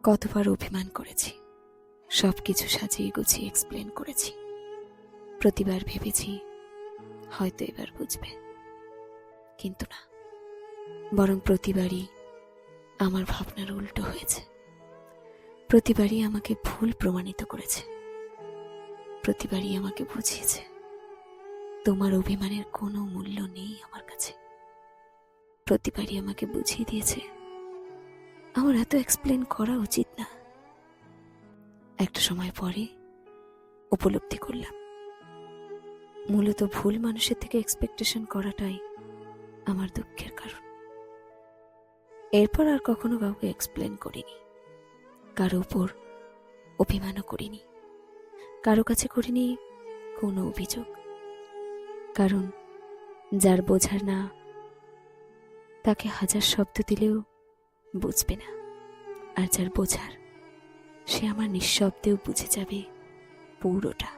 কতবার অভিমান করেছি, সবকিছু সাজিয়ে গুছিয়ে এক্সপ্লেন করেছি। প্রতিবার ভেবেছি হয়তো এবার বুঝবে, কিন্তু না, বরং প্রতিবারই আমার ভাবনার উল্টো হয়েছে। প্রতিবারই আমাকে ভুল প্রমাণিত করেছে, প্রতিবারই আমাকে বুঝিয়েছে তোমার অভিমানের কোনো মূল্য নেই আমার কাছে। প্রতিবারই আমাকে বুঝিয়ে দিয়েছে আমার এত এক্সপ্লেন করা উচিত না। একটা সময় পরে উপলব্ধি করলাম, মূলত ভুল মানুষের থেকে এক্সপেকটেশন করাটাই আমার দুঃখের কারণ। এরপর আর কখনো কাউকে এক্সপ্লেন করিনি, কারো উপর অভিমানও করিনি, কারো কাছে করিনি কোনো অভিযোগ। কারণ যার বোঝার না, তাকে হাজার শব্দ দিলেও বুঝবে না, আর যার বোঝার, সে আমার নিঃশব্দেও বুঝে যাবে পুরোটা।